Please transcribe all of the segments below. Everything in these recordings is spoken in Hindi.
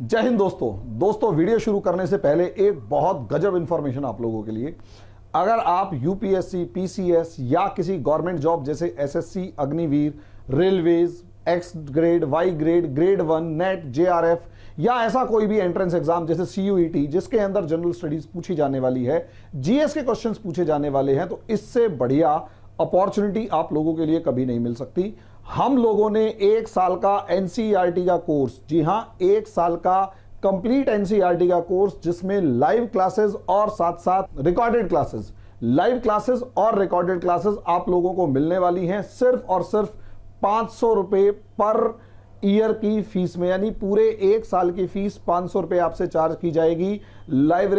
जय हिंद दोस्तों वीडियो शुरू करने से पहले एक बहुत गजब इंफॉर्मेशन आप लोगों के लिए। अगर आप यूपीएससी, पीसीएस या किसी गवर्नमेंट जॉब जैसे SSC, Agniveer, railways, X grade, Y grade, grade 1, NET, JRF या ऐसा कोई भी एंट्रेंस एग्जाम जैसे सीयूईटी जिसके अंदर जनरल स्टडीज पूछी जाने वाली है, जीएस के क्वेश्चंस पूछे जाने वाले हैं, तो इससे बढ़िया अपॉर्चुनिटी आप लोगों के लिए कभी नहीं मिल सकती। हम लोगों ने एक साल का एनसीईआरटी का कोर्स, जी हां, एक साल का कंप्लीट एनसीईआरटी का कोर्स जिसमें लाइव क्लासेस और साथ साथ रिकॉर्डेड क्लासेस, लाइव क्लासेस और रिकॉर्डेड क्लासेस आप लोगों को मिलने वाली हैं सिर्फ और सिर्फ 500 रुपए पर ईयर की फीस में, यानी पूरे एक साल की फीस 500 रुपए आपसे चार्ज की जाएगी। Live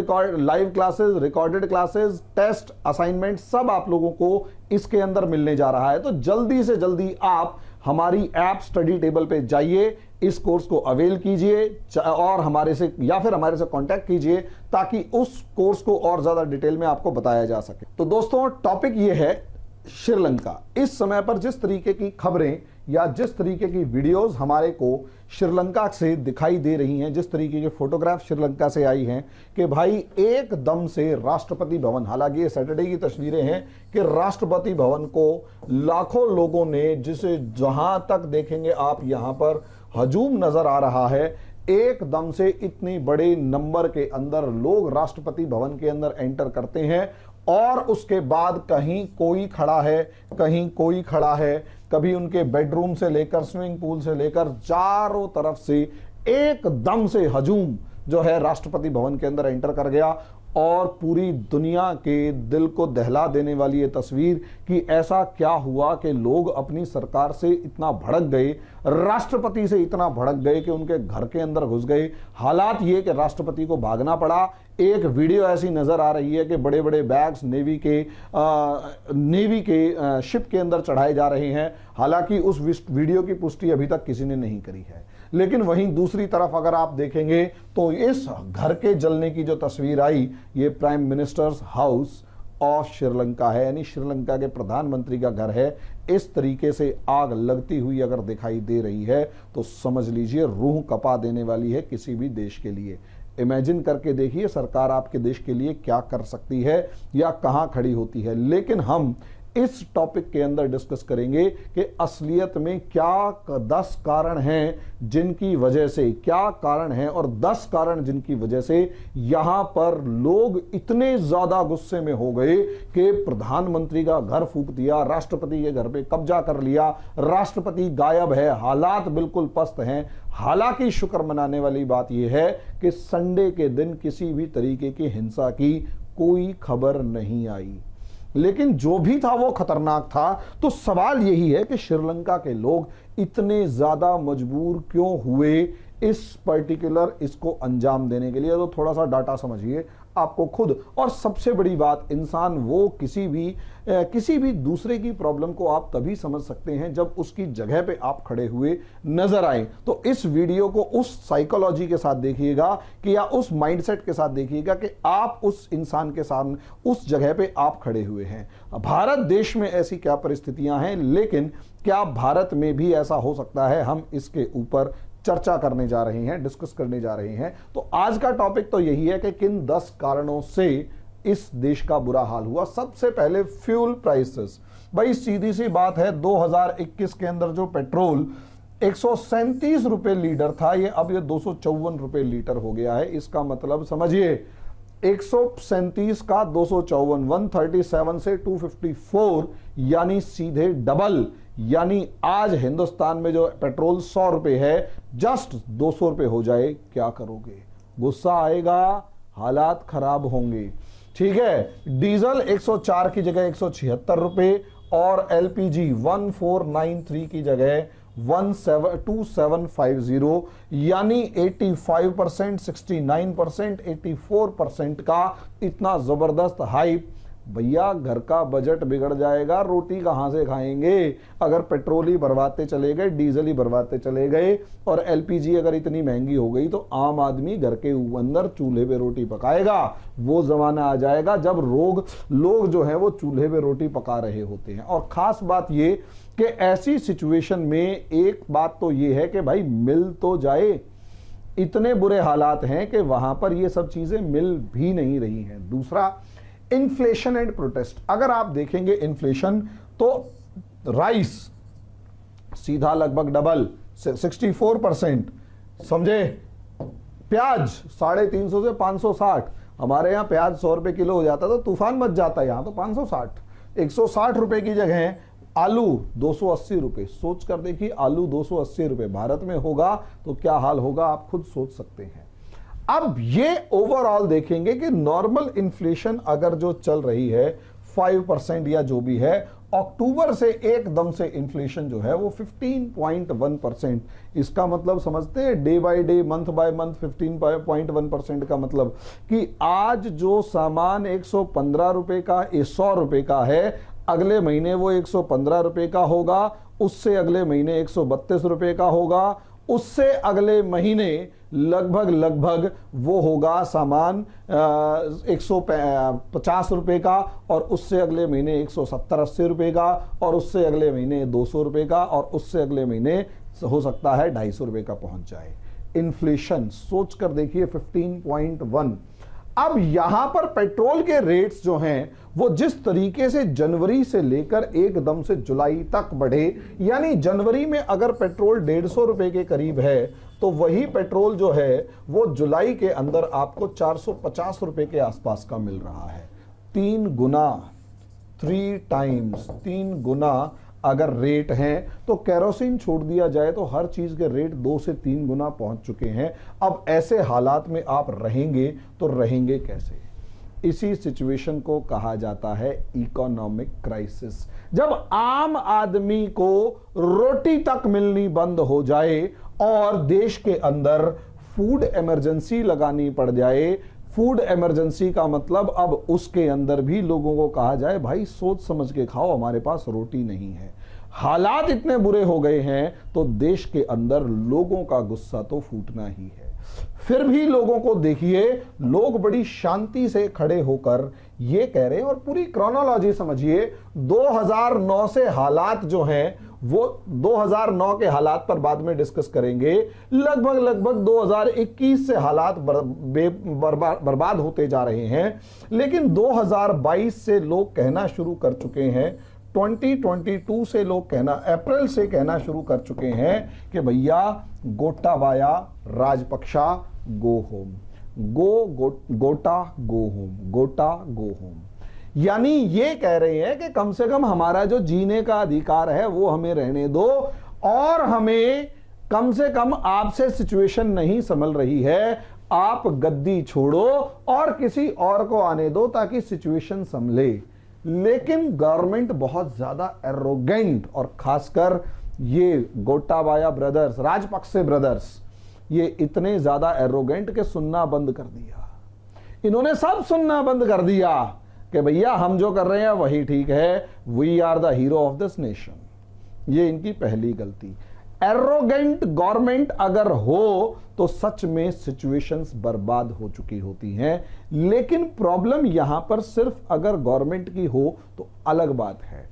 classes, recorded classes, test, assignment सब आप लोगों को इसके अंदर मिलने जा रहा है। तो जल्दी से जल्दी आप हमारी ऐप स्टडी टेबल पे जाइए, इस कोर्स को अवेल कीजिए और हमारे से कांटेक्ट कीजिए ताकि उस कोर्स को और ज्यादा डिटेल में आपको बताया जा सके। तो दोस्तों, टॉपिक ये है श्रीलंका। इस समय पर जिस तरीके की खबरें या जिस तरीके की वीडियोस हमारे को श्रीलंका से दिखाई दे रही हैं, जिस तरीके के फोटोग्राफ श्रीलंका से आई हैं कि भाई एकदम से राष्ट्रपति भवन, हालांकि ये सैटरडे की तस्वीरें हैं कि राष्ट्रपति भवन को लाखों लोगों ने, जिसे जहां तक देखेंगे आप यहां पर हजूम नजर आ रहा है। एकदम से इतनी बड़े नंबर के अंदर लोग राष्ट्रपति भवन के अंदर एंटर करते हैं और उसके बाद कहीं कोई खड़ा है, कहीं कोई खड़ा है, कभी उनके बेडरूम से लेकर स्विमिंग पूल से लेकर चारों तरफ से एकदम से हजूम जो है राष्ट्रपति भवन के अंदर एंटर कर गया। और पूरी दुनिया के दिल को दहला देने वाली ये तस्वीर कि ऐसा क्या हुआ कि लोग अपनी सरकार से इतना भड़क गए, राष्ट्रपति से इतना भड़क गए कि उनके घर के अंदर घुस गए। हालात ये कि राष्ट्रपति को भागना पड़ा। एक वीडियो ऐसी नजर आ रही है कि बड़े बड़े बैग्स नेवी के शिप के अंदर चढ़ाए जा रहे हैं। हालांकि उस वीडियो की पुष्टि अभी तक किसी ने नहीं करी है। लेकिन वहीं दूसरी तरफ अगर आप देखेंगे तो इस घर के जलने की जो तस्वीर आई, ये prime ministers house of Sri Lanka है, यानी श्रीलंका के प्रधानमंत्री का घर है। इस तरीके से आग लगती हुई अगर दिखाई दे रही है तो समझ लीजिए रूह कपा देने वाली है किसी भी देश के लिए। इमेजिन करके देखिए सरकार आपके देश के लिए क्या कर सकती है या कहां खड़ी होती है। लेकिन हम इस टॉपिक के अंदर डिस्कस करेंगे कि असलियत में क्या 10 कारण हैं जिनकी वजह से, क्या कारण हैं और 10 कारण जिनकी वजह से यहां पर लोग इतने ज्यादा गुस्से में हो गए कि प्रधानमंत्री का घर फूंक दिया, राष्ट्रपति के घर पे कब्जा कर लिया, राष्ट्रपति गायब है, हालात बिल्कुल पस्त हैं। हालांकि शुक्र मनाने वाली बात यह है कि संडे के दिन किसी भी तरीके की हिंसा की कोई खबर नहीं आई, लेकिन जो भी था वो खतरनाक था। तो सवाल यही है कि श्रीलंका के लोग इतने ज्यादा मजबूर क्यों हुए इस पर्टिकुलर इसको अंजाम देने के लिए। तो थोड़ा सा डाटा समझिए आपको खुद। और सबसे बड़ी बात, इंसान वो किसी भी दूसरे की प्रॉब्लम को आप तभी समझ सकते हैं जब उसकी जगह पे आप खड़े हुए नजर आए। तो इस वीडियो को उस साइकोलॉजी के साथ देखिएगा कि या उस माइंडसेट के साथ देखिएगा कि आप उस इंसान के साथ उस जगह पे आप खड़े हुए हैं। भारत देश में ऐसी क्या परिस्थितियां हैं, लेकिन क्या भारत में भी ऐसा हो सकता है, हम इसके ऊपर चर्चा करने जा रहे हैं, डिस्कस करने जा रहे हैं। तो आज का टॉपिक तो यही है कि किन 10 कारणों से इस देश का बुरा हाल हुआ। सबसे पहले फ्यूल प्राइसेस। भाई सीधी सी बात है, 2021 के अंदर जो पेट्रोल 137 रुपए लीटर था, ये अब ये 254 रुपए लीटर हो गया है। इसका मतलब समझिए 137 का 254, 137 से 254, यानी सीधे डबल। यानी आज हिंदुस्तान में जो पेट्रोल 100 रुपए है, जस्ट 200 रुपए हो जाए, क्या करोगे? गुस्सा आएगा, हालात खराब होंगे। ठीक है, डीजल 104 की जगह 176 रुपए और एलपीजी 1493 की जगह 2750, यानी 85%, 69%, 84% का इतना जबरदस्त हाइप। भैया घर का बजट बिगड़ जाएगा, रोटी कहां से खाएंगे अगर पेट्रोल ही भरवाते चले गए, डीजल ही भरवाते चले गए और एलपीजी अगर इतनी महंगी हो गई तो आम आदमी घर के अंदर चूल्हे पे रोटी पकाएगा। वो जमाना आ जाएगा जब लोग जो है वो चूल्हे पे रोटी पका रहे होते हैं। और खास बात ये कि ऐसी सिचुएशन में एक बात तो ये है कि भाई मिल तो जाए, इतने बुरे हालात हैं कि वहां पर ये सब चीजें मिल भी नहीं रही हैं। दूसरा, इन्फ्लेशन एंड प्रोटेस्ट। अगर आप देखेंगे इन्फ्लेशन, तो राइस सीधा लगभग डबल 64%, समझे। प्याज 350 से 560, हमारे यहाँ प्याज 100 रुपए किलो हो जाता तो तूफान मच जाता है, यहाँ तो 560, 160 रुपए की जगह आलू 280 रुपए। सोच कर देखिए, आलू 280 रुपए भारत में होगा तो क्या हाल होगा, आप खुद सोच सकते हैं। अब ये ओवरऑल देखेंगे कि नॉर्मल इन्फ्लेशन अगर जो चल रही है 5% या जो भी है, अक्टूबर से एकदम से इन्फ्लेशन जो है वो 15.1%। इसका मतलब समझते हैं, day by day, month by month 15.1% का मतलब कि आज जो सामान 115 रुपए का, 100 रुपए का है, अगले महीने वो 115 रुपए का होगा, उससे अगले महीने 132 रुपए का होगा, उससे अगले महीने लगभग वो होगा सामान 150 रुपए का, और उससे अगले महीने 170-80 रुपए का, और उससे अगले महीने 200 रुपए का, और उससे अगले महीने हो सकता है 250 रुपए का पहुंच जाए। इन्फ्लेशन सोच कर देखिए 15.1। अब यहां पर पेट्रोल के रेट्स जो हैं वो जिस तरीके से जनवरी से लेकर एकदम से जुलाई तक बढ़े, यानी जनवरी में अगर पेट्रोल 150 रुपए के करीब है तो वही पेट्रोल जो है वो जुलाई के अंदर आपको 450 रुपए के आसपास का मिल रहा है। 3 गुना, 3 गुना अगर रेट हैं, तो केरोसिन छोड़ दिया जाए तो हर चीज के रेट 2 से 3 गुना पहुंच चुके हैं। अब ऐसे हालात में आप रहेंगे तो रहेंगे कैसे? इसी सिचुएशन को कहा जाता है इकोनॉमिक क्राइसिस। जब आम आदमी को रोटी तक मिलनी बंद हो जाए और देश के अंदर फूड इमरजेंसी लगानी पड़ जाए। फूड इमरजेंसी का मतलब अब उसके अंदर भी लोगों को कहा जाए भाई सोच समझ के खाओ, हमारे पास रोटी नहीं है। हालात इतने बुरे हो गए हैं तो देश के अंदर लोगों का गुस्सा तो फूटना ही है। फिर भी लोगों को देखिए, लोग बड़ी शांति से खड़े होकर ये कह रहे हैं, और पूरी क्रोनोलॉजी समझिए। 2009 से हालात जो हैं वो 2009 के हालात पर बाद में डिस्कस करेंगे। लगभग 2021 से हालात बर्बाद होते जा रहे हैं, लेकिन 2022 से लोग कहना शुरू कर चुके हैं, 2022 से लोग कहना, अप्रैल से कहना शुरू कर चुके हैं कि भैया गोटाबाया राजपक्षा गो होम, गोटा गो होम, गोटा गो होम। यानी ये कह रहे हैं कि कम से कम हमारा जो जीने का अधिकार है वो हमें रहने दो, और हमें कम से कम आपसे सिचुएशन नहीं संभल रही है, आप गद्दी छोड़ो और किसी और को आने दो ताकि सिचुएशन संभले। लेकिन गवर्नमेंट बहुत ज्यादा एरोगेंट, और खासकर ये गोटाबाया ब्रदर्स, राजपक्षे ब्रदर्स, ये इतने ज्यादा एरोगेंट के सुनना बंद कर दिया। इन्होंने सब सुनना बंद कर दिया कि भैया हम जो कर रहे हैं वही ठीक है, we are the hero of this nation. ये इनकी पहली गलती। एरोगेंट गवर्नमेंट अगर हो तो सच में सिचुएशंस बर्बाद हो चुकी होती हैं। लेकिन प्रॉब्लम यहां पर सिर्फ अगर गवर्नमेंट की हो तो अलग बात है।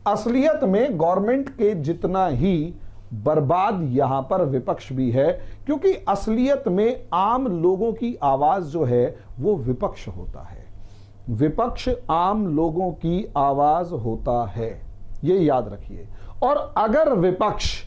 असलियत में गवर्नमेंट के जितना ही बर्बाद यहां पर विपक्ष भी है, क्योंकि असलियत में आम लोगों की आवाज जो है वो विपक्ष होता है। विपक्ष आम लोगों की आवाज होता है, ये याद रखिए। और अगर विपक्ष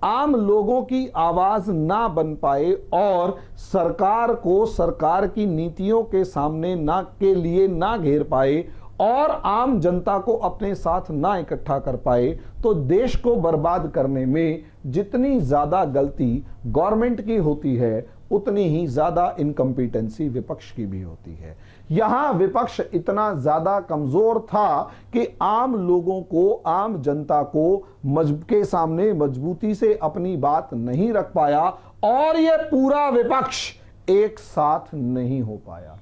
आम लोगों की आवाज ना बन पाए और सरकार को सरकार की नीतियों के सामने ना के लिए ना घेर पाए और आम जनता को अपने साथ ना इकट्ठा कर पाए, तो देश को बर्बाद करने में जितनी ज्यादा गलती गवर्नमेंट की होती है उतनी ही ज्यादा इनकम्पिटेंसी विपक्ष की भी होती है। यहां विपक्ष इतना ज्यादा कमजोर था कि आम लोगों को, आम जनता को के सामने मजबूती से अपनी बात नहीं रख पाया, और यह पूरा विपक्ष एक साथ नहीं हो पाया।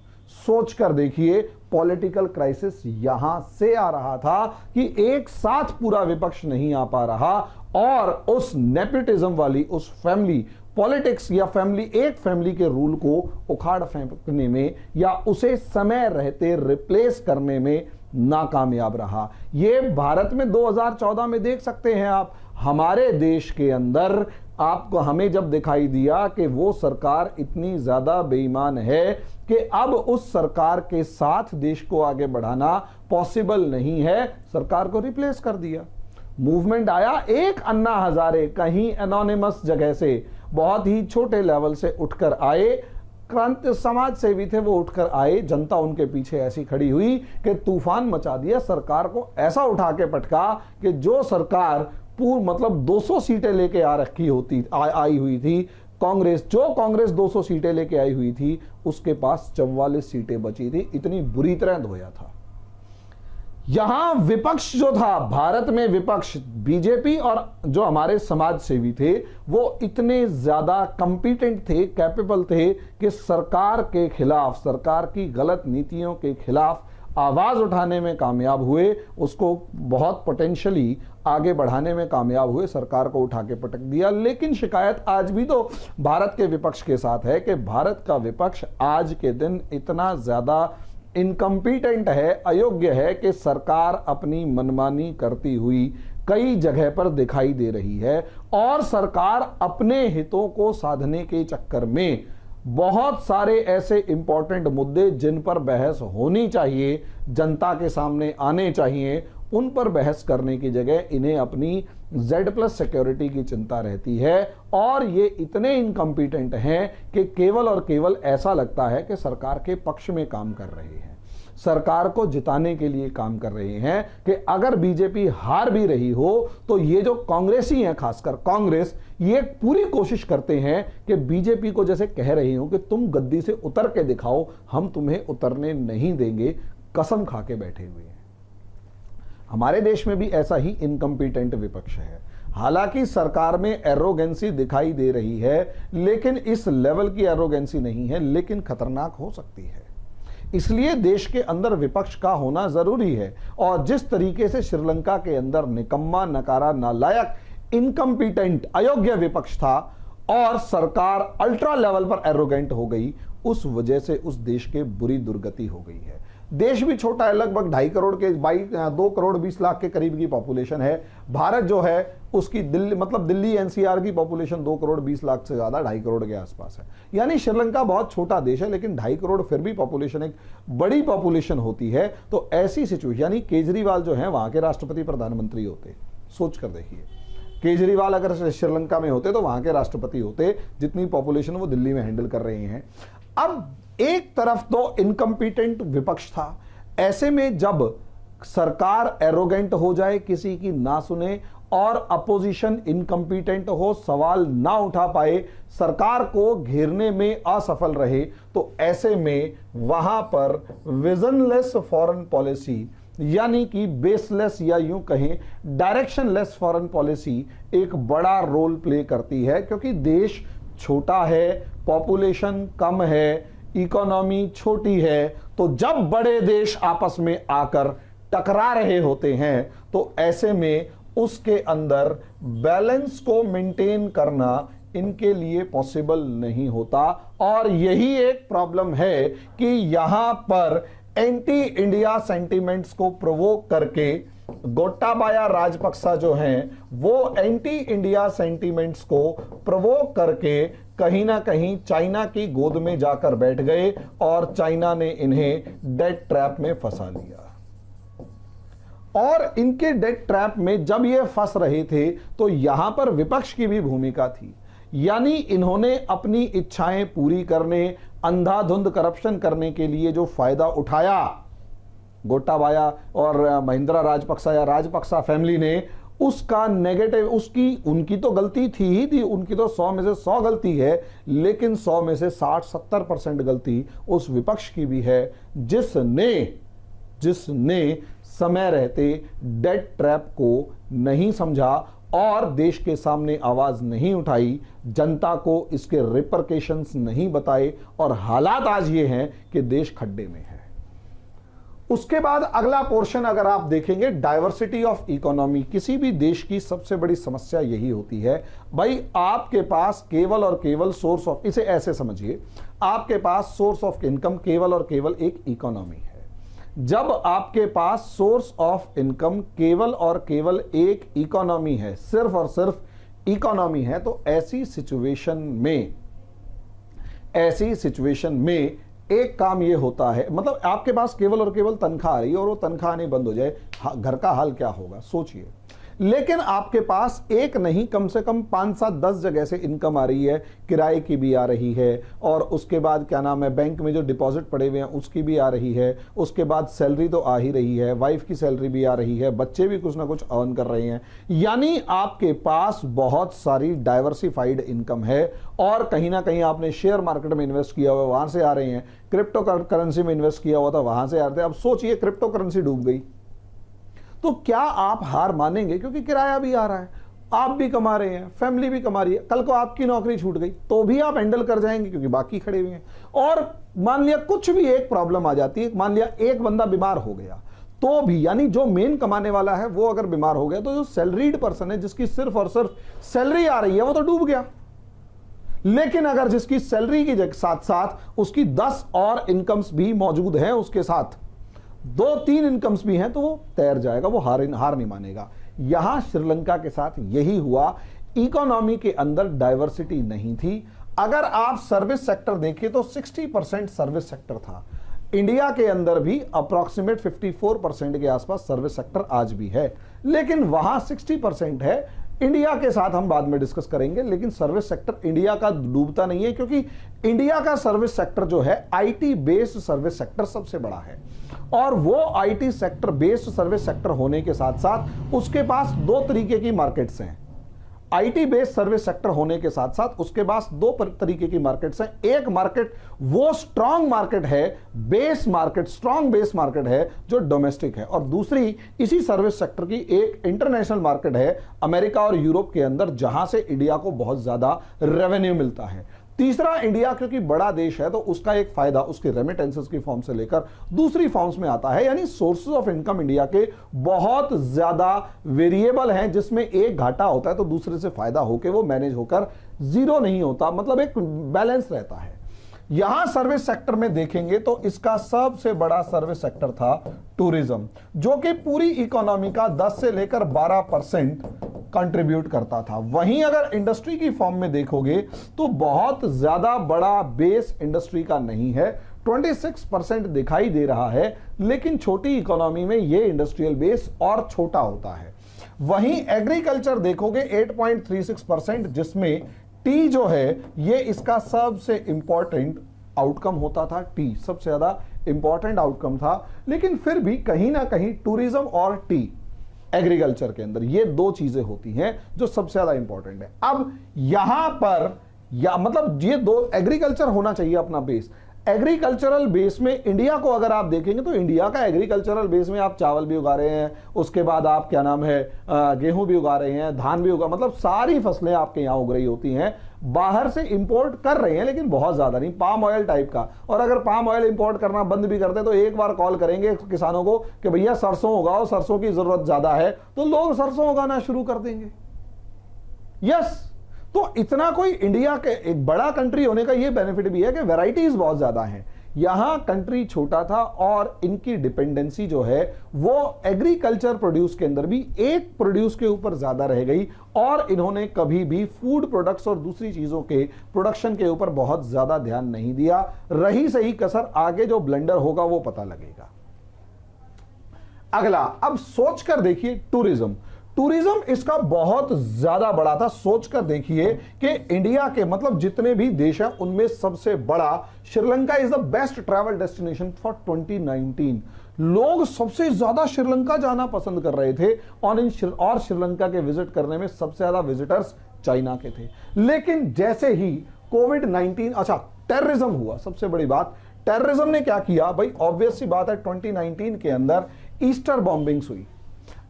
सोच कर देखिए, पॉलिटिकल क्राइसिस यहां से आ रहा था कि एक साथ पूरा विपक्ष नहीं आ पा रहा, और उस नेपोटिज्म वाली, उस फैमिली पॉलिटिक्स या फैमिली, एक फैमिली के रूल को उखाड़ फेंकने में या उसे समय रहते रिप्लेस करने में नाकामयाब रहा। ये भारत में 2014 में देख सकते हैं आप, हमारे देश के अंदर आपको हमें जब दिखाई दिया कि वो सरकार इतनी ज्यादा बेईमान है कि अब उस सरकार के साथ देश को आगे बढ़ाना पॉसिबल नहीं है, सरकार को रिप्लेस कर दिया। मूवमेंट आया, एक अन्ना हजारे कहीं एनोनिमस जगह से बहुत ही छोटे लेवल से उठकर आए, क्रांति समाज सेवी थे वो उठकर आए, जनता उनके पीछे ऐसी खड़ी हुई कि तूफान मचा दिया, सरकार को ऐसा उठा के पटका कि जो सरकार मतलब 200 सीटें लेके आ रखी होती आई हुई थी, कांग्रेस 200 सीटें लेके आई हुई थी, उसके पास 44 सीटें बची थी, इतनी बुरी तरह धोया था। यहां विपक्ष जो था, भारत में विपक्ष बीजेपी और जो हमारे समाज सेवी थे वो इतने ज्यादा कॉम्पिटेंट थे, कैपेबल थे कि सरकार के खिलाफ, सरकार की गलत नीतियों के खिलाफ आवाज उठाने में कामयाब हुए, उसको बहुत पोटेंशियली आगे बढ़ाने में कामयाब हुए, सरकार को उठा के पटक दिया। लेकिन शिकायत आज भी तो भारत के विपक्ष के साथ है कि भारत का विपक्ष आज के दिन इतना ज्यादा इनकम्पिटेंट है, अयोग्य है कि सरकार अपनी मनमानी करती हुई कई जगह पर दिखाई दे रही है और सरकार अपने हितों को साधने के चक्कर में बहुत सारे ऐसे इंपॉर्टेंट मुद्दे जिन पर बहस होनी चाहिए, जनता के सामने आने चाहिए, उन पर बहस करने की जगह इन्हें अपनी Z+ सिक्योरिटी की चिंता रहती है और ये इतने इनकम्पिटेंट हैं कि केवल और केवल ऐसा लगता है कि सरकार के पक्ष में काम कर रहे हैं, सरकार को जिताने के लिए काम कर रहे हैं कि अगर बीजेपी हार भी रही हो तो ये जो कांग्रेसी हैं, खासकर कांग्रेस, ये पूरी कोशिश करते हैं कि बीजेपी को जैसे कह रही हो कि तुम गद्दी से उतर के दिखाओ, हम तुम्हें उतरने नहीं देंगे, कसम खा के बैठे हुए हैं। हमारे देश में भी ऐसा ही इनकम्पिटेंट विपक्ष है। हालांकि सरकार में एरोगेंसी दिखाई दे रही है, लेकिन इस लेवल की एरोगेंसी नहीं है, लेकिन खतरनाक हो सकती है। इसलिए देश के अंदर विपक्ष का होना जरूरी है। और जिस तरीके से श्रीलंका के अंदर निकम्मा, नकारा, नालायक, इनकम्पिटेंट, अयोग्य विपक्ष था और सरकार अल्ट्रा लेवल पर एरोगेंट हो गई, उस वजह से उस देश के बुरी दुर्गति हो गई है। देश भी छोटा है, लगभग 2.5 करोड़ के 2 करोड़ 20 लाख के करीब की पॉपुलेशन है। भारत जो है उसकी दिल्ली एनसीआर की पॉपुलेशन 2 करोड़ 20 लाख से ज्यादा 2.5 करोड़ के आसपास है। यानी श्रीलंका बहुत छोटा देश है, लेकिन 2.5 करोड़ फिर भी पॉपुलेशन एक बड़ी पॉपुलेशन होती है। तो ऐसी सिचुएशन, यानी केजरीवाल जो है वहां के राष्ट्रपति प्रधानमंत्री होते, सोच कर देखिए, केजरीवाल अगर श्रीलंका में होते तो वहां के राष्ट्रपति होते, जितनी पॉपुलेशन वो दिल्ली में हैंडल कर रहे हैं। अब एक तरफ तो इनकम्पिटेंट विपक्ष था, ऐसे में जब सरकार एरोगेंट हो जाए, किसी की ना सुने और अपोजिशन इनकम्पिटेंट हो, सवाल ना उठा पाए, सरकार को घेरने में असफल रहे, तो ऐसे में वहां पर विजनलेस फॉरेन पॉलिसी, यानी कि बेसलेस या यूं कहें डायरेक्शनलेस फॉरेन पॉलिसी एक बड़ा रोल प्ले करती है। क्योंकि देश छोटा है, पॉपुलेशन कम है, इकोनॉमी छोटी है, तो जब बड़े देश आपस में आकर टकरा रहे होते हैं तो ऐसे में उसके अंदर बैलेंस को मेंटेन करना इनके लिए पॉसिबल नहीं होता। और यही एक प्रॉब्लम है कि यहां पर एंटी इंडिया सेंटिमेंट्स को प्रोवोक करके गोटाबाया राजपक्सा जो हैं वो एंटी इंडिया सेंटिमेंट्स को प्रोवोक करके कहीं ना कहीं चाइना की गोद में जाकर बैठ गए और चाइना ने इन्हें डेट ट्रैप में फंसा लिया। और इनके डेट ट्रैप में जब ये फंस रहे थे तो यहां पर विपक्ष की भी भूमिका थी, यानी इन्होंने अपनी इच्छाएं पूरी करने, अंधाधुंध करप्शन करने के लिए जो फायदा उठाया गोटाबाया और महिंद्रा राजपक्सा या राजपक्सा फैमिली ने, उसका नेगेटिव, उनकी तो गलती थी ही थी, उनकी तो 100 में से 100 गलती है, लेकिन 100 में से 60-70% गलती उस विपक्ष की भी है जिसने समय रहते डेट ट्रैप को नहीं समझा और देश के सामने आवाज नहीं उठाई, जनता को इसके रिपरकेशंस नहीं बताए, और हालात आज ये हैं कि देश खड्डे में है। उसके बाद अगला पोर्शन अगर आप देखेंगे, डाइवर्सिटी ऑफ इकोनॉमी। किसी भी देश की सबसे बड़ी समस्या यही होती है भाई, आपके पास केवल और केवल सोर्स ऑफ, इसे ऐसे समझिए, आपके पास सोर्स ऑफ इनकम केवल और केवल एक इकोनॉमी है। जब आपके पास सोर्स ऑफ इनकम केवल और केवल एक इकोनॉमी है, सिर्फ और सिर्फ इकोनॉमी है, तो ऐसी सिचुएशन में एक काम ये होता है, मतलब आपके पास केवल और केवल तनख्वाह आ रही है और वो तनख्वाह नहीं बंद हो जाए, घर का हाल क्या होगा सोचिए। लेकिन आपके पास एक नहीं, कम से कम 5, 7, 10 जगह से इनकम आ रही है, किराए की भी आ रही है, और उसके बाद क्या नाम है, बैंक में जो डिपॉजिट पड़े हुए हैं उसकी भी आ रही है, उसके बाद सैलरी तो आ ही रही है, वाइफ की सैलरी भी आ रही है, बच्चे भी कुछ ना कुछ अर्न कर रहे हैं, यानी आपके पास बहुत सारी डाइवर्सिफाइड इनकम है। और कहीं ना कहीं आपने शेयर मार्केट में इन्वेस्ट किया हुआ, वहां से आ रहे हैं, क्रिप्टो करेंसी में इन्वेस्ट किया हुआ था, वहां से आ रहे थे। अब सोचिए क्रिप्टो करेंसी डूब गई तो क्या आप हार मानेंगे? क्योंकि किराया भी आ रहा है, आप भी कमा रहे हैं, फैमिली भी कमा रही है, कल को आपकी नौकरी छूट गई तो भी आप हैंडल कर जाएंगे क्योंकि बाकी खड़े हुए हैं। और मान लिया कुछ भी एक प्रॉब्लम आ जाती है, मान लिया एक बंदा बीमार हो गया तो भी, यानी जो मेन कमाने वाला है वो अगर बीमार हो गया तो जो सैलरीड पर्सन है जिसकी सिर्फ और सिर्फ सैलरी आ रही है वो तो डूब गया। लेकिन अगर जिसकी सैलरी के साथ साथ उसकी 10 और इनकम्स भी मौजूद हैं, उसके साथ 2-3 इनकम्स भी हैं, तो वो तैर जाएगा, वो हार नहीं मानेगा। यहां श्रीलंका के साथ यही हुआ। इकोनॉमी के अंदर डाइवर्सिटी नहीं थी। अगर आप सर्विस सेक्टर देखें तो 60% सर्विस सेक्टर था। इंडिया के अंदर भी अप्रॉक्सीमेट 54% के आसपास सर्विस सेक्टर आज भी है, लेकिन वहां 60% है। इंडिया के साथ हम बाद में डिस्कस करेंगे, लेकिन सर्विस सेक्टर इंडिया का डूबता नहीं है, क्योंकि इंडिया का सर्विस सेक्टर जो है आईटी बेस्ड सर्विस सेक्टर सबसे बड़ा है। और वो IT sector based service sector होने के साथ साथ उसके पास 2 तरीके की मार्केट्स हैं। आईटी बेस्ड सर्विस सेक्टर होने के साथ साथ उसके पास 2 तरीके की मार्केट्स हैं। एक मार्केट वो स्ट्रांग मार्केट है, base market, strong base market है जो डोमेस्टिक है, और दूसरी इसी सर्विस सेक्टर की एक इंटरनेशनल मार्केट है अमेरिका और यूरोप के अंदर, जहां से इंडिया को बहुत ज्यादा रेवेन्यू मिलता है। तीसरा, इंडिया क्योंकि बड़ा देश है तो उसका एक फायदा उसके रेमिटेंसेस की फॉर्म से लेकर दूसरी फॉर्म्स में आता है, यानी सोर्सेज ऑफ इनकम इंडिया के बहुत ज्यादा वेरिएबल हैं, जिसमें एक घाटा होता है तो दूसरे से फायदा होकर वो मैनेज होकर जीरो नहीं होता, मतलब एक बैलेंस रहता है। यहां सर्विस सेक्टर में देखेंगे तो इसका सबसे बड़ा सर्विस सेक्टर था टूरिज्म, जो कि पूरी इकोनॉमी का 10 से लेकर 12% कंट्रीब्यूट करता था। वहीं अगर इंडस्ट्री की फॉर्म में देखोगे तो बहुत ज्यादा बड़ा बेस इंडस्ट्री का नहीं है, 26% दिखाई दे रहा है, लेकिन छोटी इकोनॉमी में यह इंडस्ट्रियल बेस और छोटा होता है। वहीं एग्रीकल्चर देखोगे 8.36%, जिसमें टी जो है ये इसका सबसे इंपॉर्टेंट आउटकम होता था। टी सबसे ज्यादा इंपॉर्टेंट आउटकम था, लेकिन फिर भी कहीं ना कहीं टूरिज्म और टी एग्रीकल्चर के अंदर ये 2 चीजें होती हैं जो सबसे ज्यादा इंपॉर्टेंट है। अब यहां पर मतलब ये 2 एग्रीकल्चर होना चाहिए अपना बेस। एग्रीकल्चरल बेस में इंडिया को अगर आप देखेंगे तो इंडिया का एग्रीकल्चरल बेस में आप चावल भी उगा रहे हैं, उसके बाद आप क्या नाम है गेहूं भी उगा रहे हैं, धान भी उगा, मतलब सारी फसलें आपके यहां उग रही होती हैं। बाहर से इंपोर्ट कर रहे हैं लेकिन बहुत ज्यादा नहीं, पाम ऑयल टाइप का। और अगर पाम ऑयल इंपोर्ट करना बंद भी करते तो एक बार कॉल करेंगे किसानों को कि भैया सरसों उगाओ, सरसों की जरूरत ज्यादा है, तो लोग सरसों उगाना शुरू कर देंगे। यस, तो इतना कोई इंडिया के एक बड़ा कंट्री होने का यह बेनिफिट भी है कि वैरायटीज बहुत ज्यादा हैं। यहां कंट्री छोटा था और इनकी डिपेंडेंसी जो है वो एग्रीकल्चर प्रोड्यूस के अंदर भी एक प्रोड्यूस के ऊपर ज्यादा रह गई, और इन्होंने कभी भी फूड प्रोडक्ट्स और दूसरी चीजों के प्रोडक्शन के ऊपर बहुत ज्यादा ध्यान नहीं दिया। रही सही कसर, आगे जो ब्लंडर होगा वो पता लगेगा। अगला, अब सोचकर देखिए टूरिज्म। टूरिज्म इसका बहुत ज्यादा बड़ा था। सोचकर देखिए कि इंडिया के मतलब जितने भी देश हैं उनमें सबसे बड़ा Sri Lanka is the best travel destination for 2019। लोग सबसे ज्यादा श्रीलंका जाना पसंद कर रहे थे, और श्रीलंका के विजिट करने में सबसे ज्यादा विजिटर्स चाइना के थे। लेकिन जैसे ही कोविड-19 टेररिज्म हुआ, सबसे बड़ी बात टेररिज्म ने क्या किया भाई, ऑब्वियस सी बात है 2019 के अंदर ईस्टर बॉम्बिंग्स हुई।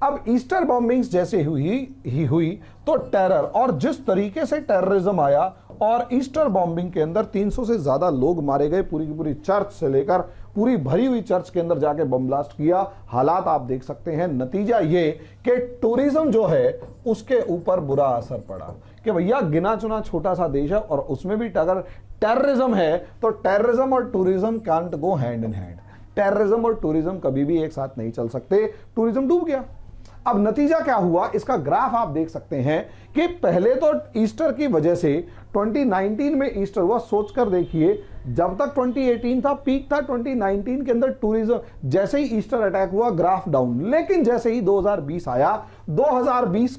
अब ईस्टर बॉम्बिंग्स जैसे हुई तो टेरर, और जिस तरीके से टेररिज्म आया और ईस्टर बॉम्बिंग के अंदर 300 से ज्यादा लोग मारे गए, पूरी की पूरी चर्च से लेकर पूरी भरी हुई चर्च के अंदर जाके बम ब्लास्ट किया। हालात आप देख सकते हैं। नतीजा ये कि टूरिज्म जो है उसके ऊपर बुरा असर पड़ा कि भैया गिना चुना छोटा सा देश है और उसमें भी अगर टेररिज्म है तो टेररिज्म और tourism can't go hand in hand. Terrorism और टूरिज्म कभी भी एक साथ नहीं चल सकते। टूरिज्म डूब गया। अब नतीजा क्या हुआ, इसका ग्राफ आप देख सकते हैं कि पहले तो ईस्टर की वजह से 2019 में ईस्टर हुआ, सोचकर देखिए जब तक 2018 था पीक था, 2019 के अंदर टूरिज्म, जैसे ही ईस्टर अटैक हुआ ग्राफ डाउन। लेकिन जैसे ही 2020 आया, 2020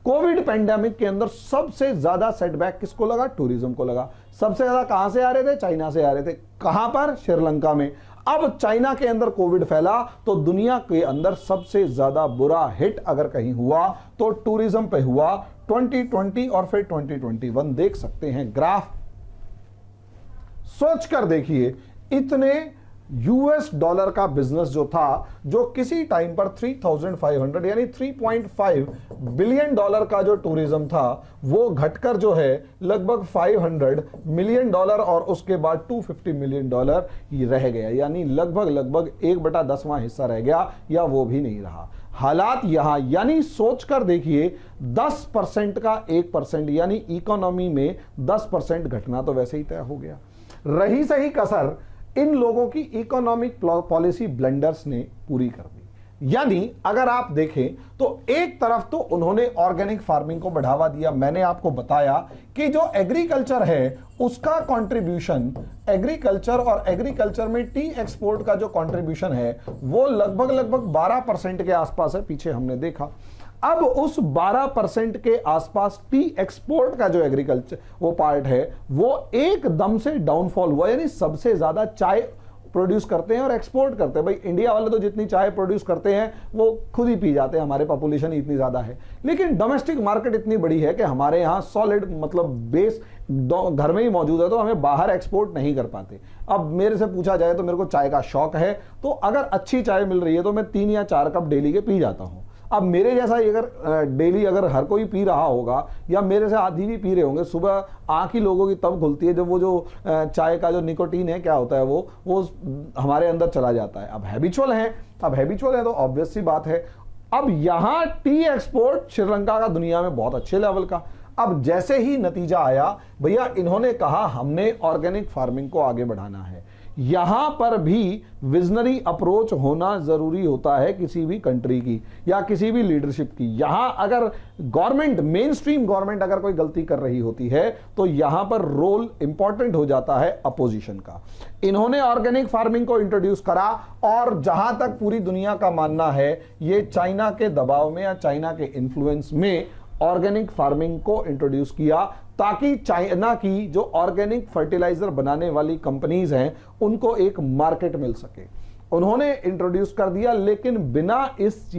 कोविड पेंडेमिक के अंदर सबसे ज्यादा सेटबैक किसको लगा, टूरिज्म को लगा। सबसे ज्यादा कहां से आ रहे थे, चाइना से आ रहे थे। कहां पर, श्रीलंका में। अब चाइना के अंदर कोविड फैला तो दुनिया के अंदर सबसे ज्यादा बुरा हिट अगर कहीं हुआ तो टूरिज्म पे हुआ। 2020 और फिर 2021 देख सकते हैं ग्राफ, सोच कर देखिए इतने यूएस डॉलर का बिजनेस जो था, जो किसी टाइम पर 3,500 यानी 3.5 बिलियन डॉलर का जो टूरिज्म था, वो घटकर जो है लगभग 500 मिलियन डॉलर और उसके बाद 250 मिलियन डॉलर ही रह गया, यानी लगभग 1/10वां हिस्सा रह गया, या वो भी नहीं रहा। हालात यहां, यानी सोचकर देखिए 10% का 1%, यानी इकोनॉमी में 10% घटना तो वैसे ही तय हो गया। रही सही कसर इन लोगों की इकोनॉमिक पॉलिसी ब्लेंडर्स ने पूरी कर दी। यानी अगर आप देखें तो एक तरफ तो उन्होंने ऑर्गेनिक फार्मिंग को बढ़ावा दिया। मैंने आपको बताया कि जो एग्रीकल्चर है उसका कंट्रीब्यूशन, एग्रीकल्चर और एग्रीकल्चर में टी एक्सपोर्ट का जो कंट्रीब्यूशन है वो लगभग 12% के आसपास है, पीछे हमने देखा। अब उस 12% के आसपास टी एक्सपोर्ट का जो एग्रीकल्चर वो पार्ट है वो एकदम से डाउनफॉल हुआ, यानी सबसे ज्यादा चाय प्रोड्यूस करते हैं और एक्सपोर्ट करते हैं। भाई इंडिया वाले तो जितनी चाय प्रोड्यूस करते हैं वो खुद ही पी जाते हैं, हमारे पॉपुलेशन इतनी ज्यादा है। लेकिन डोमेस्टिक मार्केट इतनी बड़ी है कि हमारे यहाँ सॉलिड मतलब बेस घर में ही मौजूद है, तो हमें बाहर एक्सपोर्ट नहीं कर पाते। अब मेरे से पूछा जाए तो मेरे को चाय का शौक है, तो अगर अच्छी चाय मिल रही है तो मैं 3 या 4 कप डेली के पी जाता हूँ। अब मेरे जैसा अगर डेली अगर हर कोई पी रहा होगा, या मेरे से आधी भी पी रहे होंगे, सुबह आंख ही लोगों की तब खुलती है जब वो जो चाय का जो निकोटीन है क्या होता है वो हमारे अंदर चला जाता है। अब हैबिचुअल है तो ऑब्वियस सी बात है। अब यहां टी एक्सपोर्ट श्रीलंका का दुनिया में बहुत अच्छे लेवल का। अब जैसे ही नतीजा आया, भैया इन्होंने कहा हमने ऑर्गेनिक फार्मिंग को आगे बढ़ाना है। यहां पर भी विजनरी अप्रोच होना जरूरी होता है किसी भी कंट्री की या किसी भी लीडरशिप की। यहां अगर गवर्नमेंट, मेन स्ट्रीम गवर्नमेंट अगर कोई गलती कर रही होती है तो यहां पर रोल इंपॉर्टेंट हो जाता है अपोजिशन का। इन्होंने ऑर्गेनिक फार्मिंग को इंट्रोड्यूस करा, और जहां तक पूरी दुनिया का मानना है ये चाइना के दबाव में या चाइना के इन्फ्लुएंस में ऑर्गेनिक फार्मिंग को इंट्रोड्यूस किया, ताकि चाइना की जो ऑर्गेनिक फर्टिलाइजर बनाने वाली कंपनीज हैं उनको एक मार्केट मिल सके। उन्होंने इंट्रोड्यूस कर दिया, लेकिन बिना इस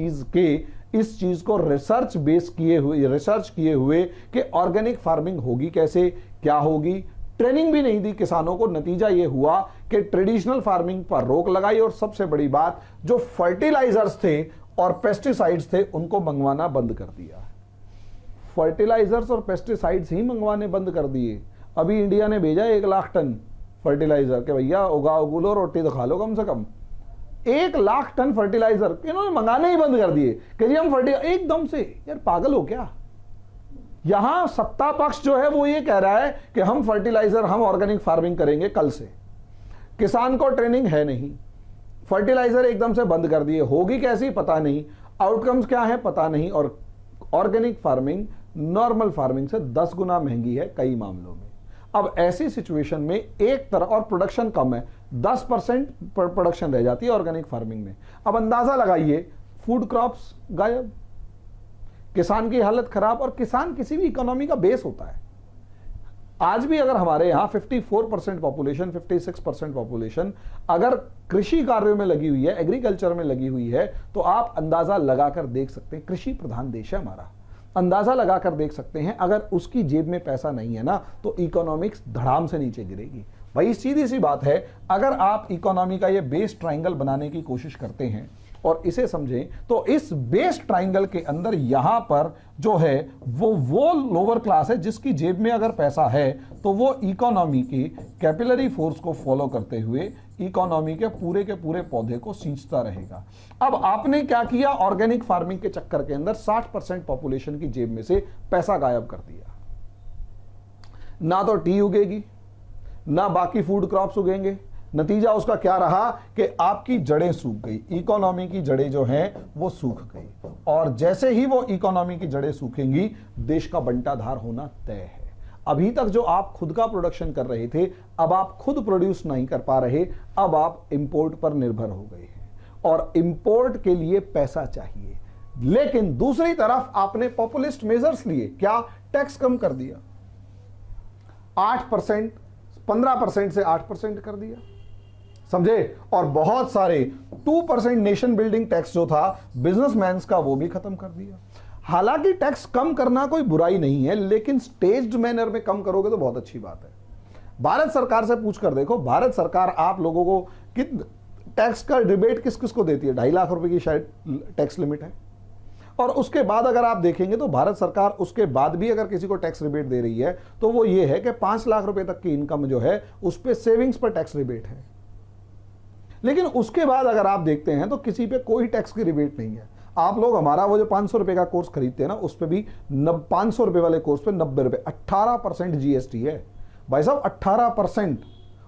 चीज को रिसर्च किए हुए कि ऑर्गेनिक फार्मिंग होगी कैसे, क्या होगी, ट्रेनिंग भी नहीं दी किसानों को। नतीजा यह हुआ कि ट्रेडिशनल फार्मिंग पर रोक लगाई, और सबसे बड़ी बात जो फर्टिलाइजर्स थे और पेस्टिसाइड्स थे उनको मंगवाना बंद कर दिया। फर्टिलाइजर्स और पेस्टिसाइड्स ही मंगवाने बंद कर दिए। अभी इंडिया ने भेजा 1 लाख टन फर्टिलाइजर के भैया उगलो रोटी तो खा लो कम से कम। 1 लाख टन फर्टिलाइजर इन्होंने मंगाने ही बंद कर दिए कि जी हम फर्टिलाइजर एकदम से। यार पागल हो क्या? यहां सत्ता पक्ष जो है वो ये कह रहा है कि हम फर्टिलाइजर, हम ऑर्गेनिक फार्मिंग करेंगे कल से। किसान को ट्रेनिंग है नहीं, फर्टिलाइजर एकदम से बंद कर दिए। होगी कैसी पता नहीं, आउटकम्स क्या है पता नहीं। और ऑर्गेनिक फार्मिंग नॉर्मल फार्मिंग से 10 गुना महंगी है कई मामलों में। अब ऐसी सिचुएशन में एक तरफ, और प्रोडक्शन कम है, 10% प्रोडक्शन रह जाती है ऑर्गेनिक फार्मिंग में। अब अंदाजा लगाइए, फूड क्रॉप्स गायब, किसान की हालत खराब। और किसान किसी भी इकोनॉमी का बेस होता है। आज भी अगर हमारे यहां 54% पॉपुलेशन, 56% पॉपुलेशन अगर कृषि कार्यों में लगी हुई है, एग्रीकल्चर में लगी हुई है, तो आप अंदाजा लगाकर देख सकते हैं, कृषि प्रधान देश है हमारा, अंदाजा लगाकर देख सकते हैं अगर उसकी जेब में पैसा नहीं है ना तो इकोनॉमिक्स धड़ाम से नीचे गिरेगी। भाई सीधी सी बात है, अगर आप इकोनॉमी का ये बेस ट्राइंगल बनाने की कोशिश करते हैं और इसे समझें, तो इस बेस ट्राइंगल के अंदर यहां पर जो है वो लोअर क्लास है जिसकी जेब में अगर पैसा है तो वो इकोनॉमी की कैपिलरी फोर्स को फॉलो करते हुए इकोनॉमी के पूरे पौधे को सींचता रहेगा। अब आपने क्या किया, ऑर्गेनिक फार्मिंग के चक्कर के अंदर 60% पॉपुलेशन की जेब में से पैसा गायब कर दिया। ना तो टी उगेगी, ना बाकी फूड क्रॉप्स उगेंगे, नतीजा उसका क्या रहा कि आपकी जड़ें सूख गई, इकोनॉमी की जड़ें जो हैं वो सूख गई, और जैसे ही वो इकोनॉमी की जड़ें सूखेंगी देश का बंटाधार होना तय है। अभी तक जो आप खुद का प्रोडक्शन कर रहे थे, अब आप खुद प्रोड्यूस नहीं कर पा रहे, अब आप इंपोर्ट पर निर्भर हो गए हैं, और इंपोर्ट के लिए पैसा चाहिए। लेकिन दूसरी तरफ आपने पॉपुलिस्ट मेजर्स लिए, क्या? टैक्स कम कर दिया, 8%, 15% से 8% कर दिया, समझे? और बहुत सारे 2% नेशन बिल्डिंग टैक्स जो था बिजनेसमैन का, वो भी खत्म कर दिया। हालांकि टैक्स कम करना कोई बुराई नहीं है, लेकिन स्टेज्ड मैनर में कम करोगे तो बहुत अच्छी बात है। भारत सरकार से पूछ कर देखो, भारत सरकार आप लोगों को टैक्स का रिबेट किस किस को देती है? 2.5 लाख रुपए की शायद टैक्स लिमिट है, और उसके बाद अगर आप देखेंगे तो भारत सरकार उसके बाद भी अगर किसी को टैक्स रिबेट दे रही है तो वो ये है कि 5 लाख रुपए तक की इनकम जो है उस पर सेविंग्स पर टैक्स रिबेट है। लेकिन उसके बाद अगर आप देखते हैं तो किसी पे कोई टैक्स की रिबेट नहीं है। आप लोग हमारा वो जो 500 रुपए का कोर्स खरीदते हैं ना, उस पर भी 500 रुपए वाले कोर्स पे 90 रुपए, 18% जीएसटी है भाई साहब, 18%,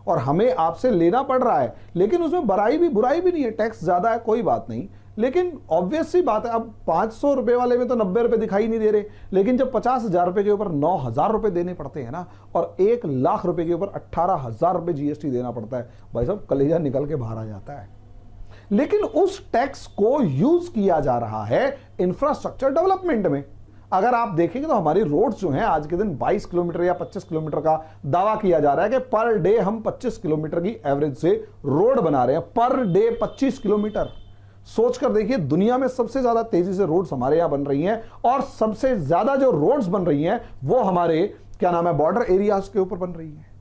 और हमें आपसे लेना पड़ रहा है। लेकिन उसमें बुराई भी नहीं है, टैक्स ज्यादा है कोई बात नहीं, लेकिन ऑब्वियस सी बात है, अब 500 रुपए वाले में तो 90 रुपए दिखाई नहीं दे रहे, लेकिन जब 50,000 रुपए के ऊपर 9,000 रुपए देने पड़ते हैं ना, और 1 लाख रुपए के ऊपर 18,000 रुपए जीएसटी देना पड़ता है, भाई साहब कलेजा निकल के बाहर आ जाता है। लेकिन उस टैक्स को यूज किया जा रहा है इंफ्रास्ट्रक्चर डेवलपमेंट में। अगर आप देखेंगे तो हमारी रोड्स जो हैं आज के दिन 22 किलोमीटर या 25 किलोमीटर का दावा किया जा रहा है कि पर डे हम 25 किलोमीटर की एवरेज से रोड बना रहे हैं, पर डे 25 किलोमीटर। सोचकर देखिए, दुनिया में सबसे ज्यादा तेजी से रोड्स हमारे यहां बन रही हैं, और सबसे ज्यादा जो रोड्स बन रही हैं वो हमारे क्या नाम है, बॉर्डर एरियाज के ऊपर बन रही हैं।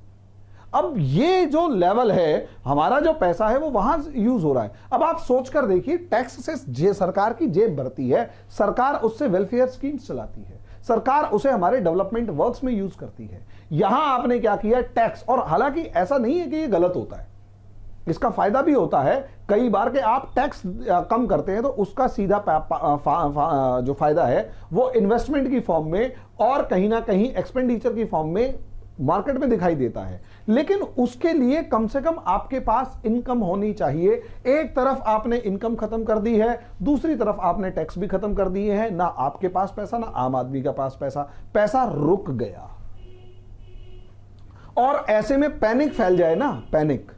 अब ये जो लेवल है, हमारा जो पैसा है वो वहां यूज हो रहा है। अब आप सोचकर देखिए, टैक्स से सरकार की जेब भरती है, सरकार उससे वेलफेयर स्कीम्स चलाती है, सरकार उसे हमारे डेवलपमेंट वर्क्स में यूज करती है। यहां आपने क्या किया, टैक्स। और हालांकि ऐसा नहीं है कि ये गलत होता है, इसका फायदा भी होता है कई बार कि आप टैक्स कम करते हैं तो उसका सीधा जो फायदा है वो इन्वेस्टमेंट की फॉर्म में और कहीं ना कहीं एक्सपेंडिचर की फॉर्म में मार्केट में दिखाई देता है। लेकिन उसके लिए कम से कम आपके पास इनकम होनी चाहिए। एक तरफ आपने इनकम खत्म कर दी है, दूसरी तरफ आपने टैक्स भी खत्म कर दिए हैं, ना आपके पास पैसा ना आम आदमी के पास पैसा, पैसा रुक गया। और ऐसे में पैनिक फैल जाए ना, पैनिक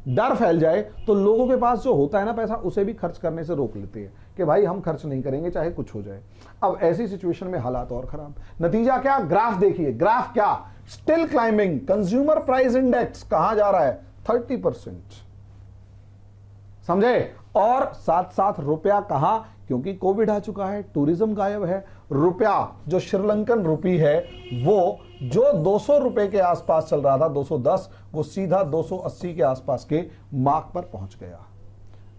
डर फैल जाए, तो लोगों के पास जो होता है ना पैसा, उसे भी खर्च करने से रोक लेते हैं कि भाई हम खर्च नहीं करेंगे चाहे कुछ हो जाए। अब ऐसी सिचुएशन में हालात और खराब। नतीजा क्या, ग्राफ देखिए, ग्राफ क्या, still climbing. Consumer price index कहां जा रहा है, 30%, समझे? और साथ साथ रुपया कहां, क्योंकि कोविड आ चुका है, टूरिज्म गायब है, रुपया जो श्रीलंकन रुपी है वो जो 200 रुपए के आसपास चल रहा था, 210, वो सीधा 280 के आसपास के मार्क पर पहुंच गया।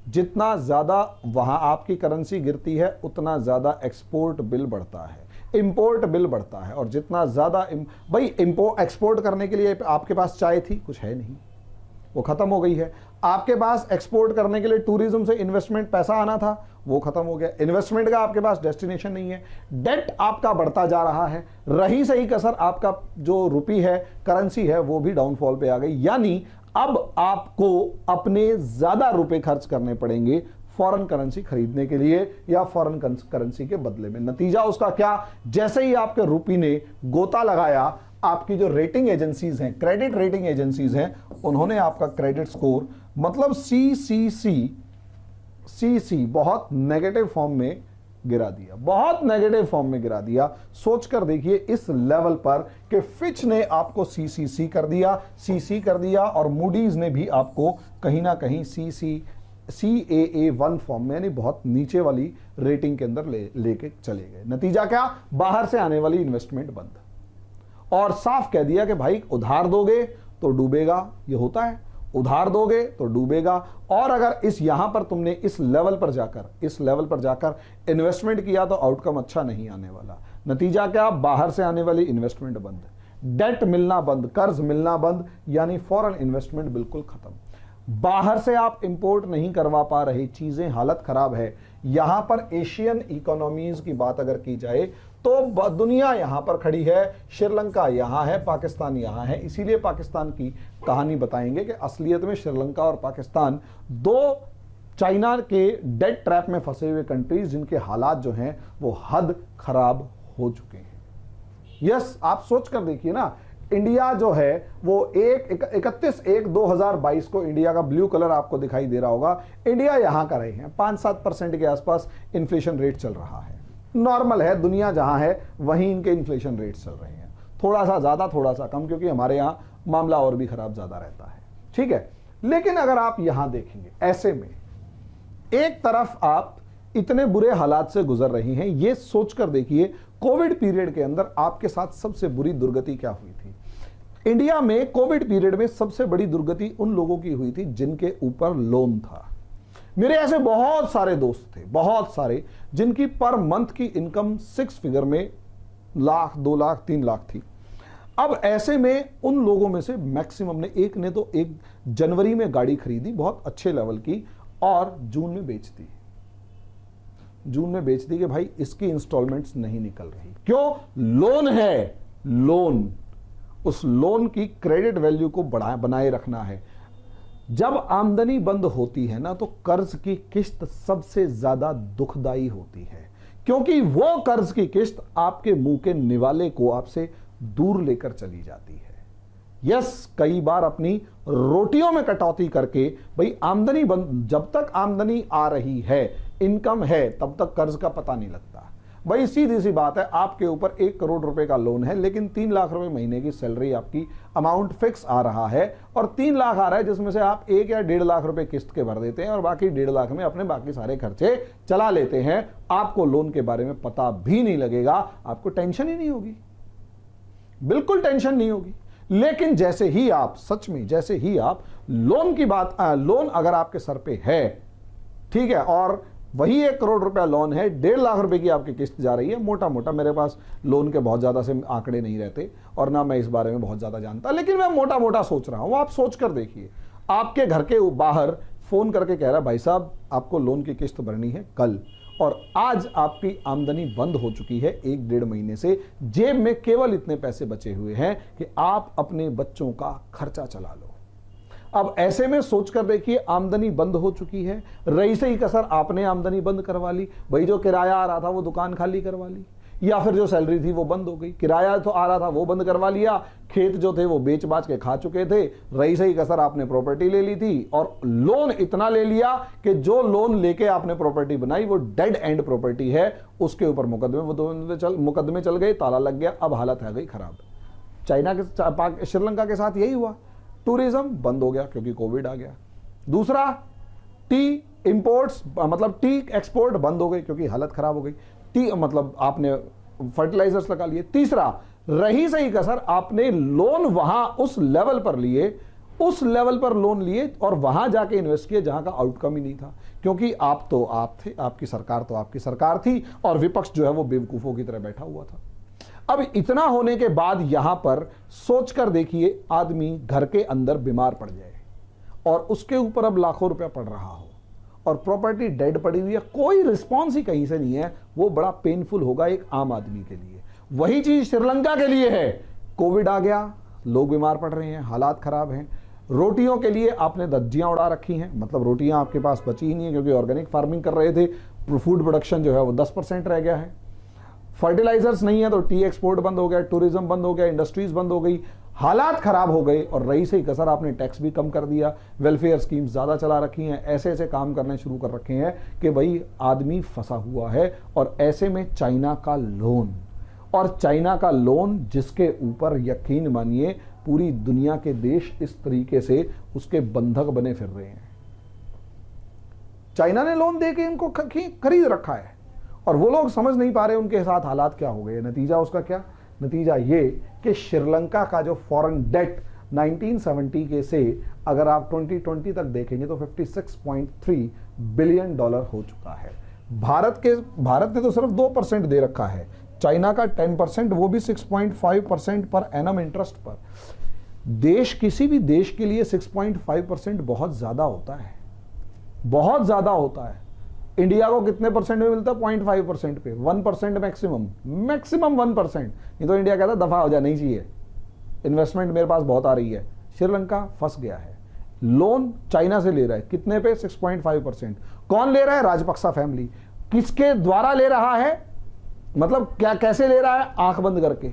जितना ज्यादा वहां आपकी करेंसी गिरती है उतना ज्यादा एक्सपोर्ट बिल बढ़ता है, इंपोर्ट बिल बढ़ता है। और जितना ज्यादा भाई एक्सपोर्ट करने के लिए आपके पास चाय थी, कुछ है नहीं, वो खत्म हो गई है। आपके पास एक्सपोर्ट करने के लिए टूरिज्म से इन्वेस्टमेंट पैसा आना था, वो खत्म हो गया। इन्वेस्टमेंट का आपके पास डेस्टिनेशन नहीं है, डेट आपका बढ़ता जा रहा है, रही सही कसर आपका जो रुपी है, करेंसी है, वो भी डाउनफॉल पे आ गई। यानी अब आपको अपने ज्यादा रुपए खर्च करने पड़ेंगे फॉरेन करेंसी खरीदने के लिए या फॉरेन करेंसी के बदले में। नतीजा उसका क्या, जैसे ही आपके रुपी ने गोता लगाया, आपकी जो रेटिंग एजेंसीज हैं, क्रेडिट रेटिंग एजेंसीज हैं, उन्होंने आपका क्रेडिट स्कोर मतलब सीसी बहुत नेगेटिव फॉर्म में गिरा दिया, बहुत नेगेटिव फॉर्म में गिरा दिया। सोचकर देखिए इस लेवल पर कि फिच ने आपको सीसीसी कर दिया, सीसी कर दिया, और मूडीज ने भी आपको कहीं ना कहीं CAA1 फॉर्म में, यानी बहुत नीचे वाली रेटिंग के अंदर लेके चले गए। नतीजा क्या, बाहर से आने वाली इन्वेस्टमेंट बंद, और साफ कह दिया कि भाई उधार दोगे तो डूबेगा। ये होता है, उधार दोगे तो डूबेगा। और अगर यहां पर तुमने इस लेवल पर जाकर इन्वेस्टमेंट किया तो आउटकम अच्छा नहीं आने वाला। नतीजा क्या, बाहर से आने वाली इन्वेस्टमेंट बंद, डेट मिलना बंद, कर्ज मिलना बंद, यानी फॉरेन इन्वेस्टमेंट बिल्कुल खत्म। बाहर से आप इंपोर्ट नहीं करवा पा रहे, चीजें हालत खराब है। यहां पर एशियन इकोनॉमीज की बात अगर की जाए तो दुनिया यहां पर खड़ी है, श्रीलंका यहां है, पाकिस्तान यहां है। इसीलिए पाकिस्तान की कहानी बताएंगे कि असलियत में श्रीलंका और पाकिस्तान दो चाइना के डेड ट्रैप में फंसे हुए कंट्रीज जिनके हालात जो हैं वो हद खराब हो चुके हैं। यस, आप सोच कर देखिए ना, इंडिया जो है वो 31/1/2022 को इंडिया का ब्लू कलर आपको दिखाई दे रहा होगा। इंडिया यहां का रहे हैं 5-7% के आसपास इन्फ्लेशन रेट चल रहा है। नॉर्मल है, दुनिया जहां है वहीं इनके इन्फ्लेशन रेट चल रहे हैं, थोड़ा सा ज्यादा थोड़ा सा कम, क्योंकि हमारे यहां मामला और भी खराब ज्यादा रहता है। ठीक है, लेकिन अगर आप यहां देखेंगे, ऐसे में एक तरफ आप इतने बुरे हालात से गुजर रही हैं, ये सोचकर देखिए कोविड पीरियड के अंदर आपके साथ सबसे बुरी दुर्गति क्या हुई थी। इंडिया में कोविड पीरियड में सबसे बड़ी दुर्गति उन लोगों की हुई थी जिनके ऊपर लोन था। मेरे ऐसे बहुत सारे दोस्त थे, बहुत सारे, जिनकी पर मंथ की इनकम 6 फिगर में लाख, 2 लाख, 3 लाख थी। अब ऐसे में उन लोगों में से मैक्सिमम ने, एक ने तो एक जनवरी में गाड़ी खरीदी बहुत अच्छे लेवल की और जून में बेच दी। जून में बेच दी कि भाई इसकी इंस्टॉलमेंट्स नहीं निकल रही। क्यों? लोन है, लोन, उस लोन की क्रेडिट वैल्यू को बनाए रखना है। जब आमदनी बंद होती है ना, तो कर्ज की किस्त सबसे ज्यादा दुखदाई होती है, क्योंकि वो कर्ज की किस्त आपके मुंह के निवाले को आपसे दूर लेकर चली जाती है। यस, कई बार अपनी रोटियों में कटौती करके, भाई आमदनी बंद, जब तक आमदनी आ रही है, इनकम है, तब तक कर्ज का पता नहीं लगता। भाई सीधी सी बात है, आपके ऊपर 1 करोड़ रुपए का लोन है, लेकिन 3 लाख रुपए महीने की सैलरी, आपकी अमाउंट फिक्स आ रहा है, और 3 लाख आ रहा है जिसमें से आप 1 या 1.5 लाख रुपए किस्त के भर देते हैं और बाकी 1.5 लाख में अपने बाकी सारे खर्चे चला लेते हैं। आपको लोन के बारे में पता भी नहीं लगेगा, आपको टेंशन ही नहीं होगी, बिल्कुल टेंशन नहीं होगी। लेकिन जैसे ही आप, सच में जैसे ही आप लोन की बात, लोन अगर आपके सर पे है, ठीक है, और वही 1 करोड़ रुपया लोन है, 1.5 लाख रुपए की आपकी किस्त जा रही है, मोटा मोटा, मेरे पास लोन के बहुत ज्यादा से आंकड़े नहीं रहते और ना मैं इस बारे में बहुत ज्यादा जानता, लेकिन मैं मोटा मोटा सोच रहा हूं। आप सोच कर देखिए, आपके घर के बाहर फोन करके कह रहा है, भाई साहब आपको लोन की किस्त भरनी है कल, और आज आपकी आमदनी बंद हो चुकी है 1-1.5 महीने से, जेब में केवल इतने पैसे बचे हुए हैं कि आप अपने बच्चों का खर्चा चला लो। अब ऐसे में सोचकर देखिए, आमदनी बंद हो चुकी है, रईसे ही कसर आपने आमदनी बंद करवा ली, भाई जो किराया आ रहा था वो दुकान खाली करवा ली, या फिर जो सैलरी थी वो बंद हो गई, किराया तो आ रहा था वो बंद करवा लिया, खेत जो थे वो बेच बाच के खा चुके थे, रईसे ही कसर आपने प्रॉपर्टी ले ली थी, और लोन इतना ले लिया कि जो लोन लेके आपने प्रॉपर्टी बनाई वो डेड एंड प्रॉपर्टी है, उसके ऊपर मुकदमे चल गए, ताला लग गया, अब हालत है गई खराब। चाइना के, श्रीलंका के साथ यही हुआ, टूरिज्म बंद हो गया क्योंकि कोविड आ गया। दूसरा, टी इंपोर्ट्स, मतलब टी एक्सपोर्ट बंद हो गई क्योंकि हालत खराब हो गई, टी मतलब आपने फर्टिलाइजर्स लगा लिए। तीसरा, रही सही कसर, आपने लोन वहां उस लेवल पर लिए, उस लेवल पर लोन लिए और वहां जाके इन्वेस्ट किए जहां का आउटकम ही नहीं था, क्योंकि आप तो आप थे, आपकी सरकार तो आपकी सरकार थी, और विपक्ष जो है वो बेवकूफों की तरह बैठा हुआ था। अब इतना होने के बाद यहां पर सोचकर देखिए, आदमी घर के अंदर बीमार पड़ जाए और उसके ऊपर अब लाखों रुपया पड़ रहा हो और प्रॉपर्टी डेड पड़ी हुई है, कोई रिस्पॉन्स ही कहीं से नहीं है, वो बड़ा पेनफुल होगा एक आम आदमी के लिए। वही चीज श्रीलंका के लिए है, कोविड आ गया, लोग बीमार पड़ रहे हैं, हालात खराब हैं। रोटियों के लिए आपने धज्जियां उड़ा रखी हैं, मतलब रोटियां आपके पास बची ही नहीं है, क्योंकि ऑर्गेनिक फार्मिंग कर रहे थे, फूड प्रोडक्शन जो है वो 10% रह गया है। फर्टिलाइजर्स नहीं है तो टी एक्सपोर्ट बंद हो गया, टूरिज्म बंद हो गया, इंडस्ट्रीज बंद हो गई, हालात खराब हो गए, और रही से कसर आपने टैक्स भी कम कर दिया, वेलफेयर स्कीम्स ज्यादा चला रखी हैं, ऐसे ऐसे काम करने शुरू कर रखे हैं कि भाई आदमी फंसा हुआ है। और ऐसे में चाइना का लोन, और चाइना का लोन जिसके ऊपर यकीन मानिए पूरी दुनिया के देश इस तरीके से उसके बंधक बने फिर रहे हैं। चाइना ने लोन देके इनको खरीद रखा है और वो लोग समझ नहीं पा रहे उनके साथ हालात क्या हो गए। नतीजा उसका क्या? नतीजा ये कि श्रीलंका का जो फॉरेन डेट 1970 के से अगर आप 2020 तक देखेंगे तो $56.3 बिलियन हो चुका है। भारत ने तो सिर्फ 2% दे रखा है, चाइना का 10%, वो भी 6.5% पर एनम इंटरेस्ट पर। देश, किसी भी देश के लिए 6.5% बहुत ज्यादा होता है, बहुत ज्यादा होता है। इंडिया को कितने परसेंट में मिलता है? 0.5% पे, 1% मैक्सिमम, मैक्सिमम 1%। नहीं तो इंडिया कहता दफा हो जाए, नहीं चाहिए, इन्वेस्टमेंट मेरे पास बहुत आ रही है। श्रीलंका फंस गया है, लोन चाइना से ले रहा है, कितने पे? 6.5%। कौन ले रहा है? राजपक्सा फैमिली। किसके द्वारा ले रहा है? मतलब क्या, कैसे ले रहा है? आंख बंद करके,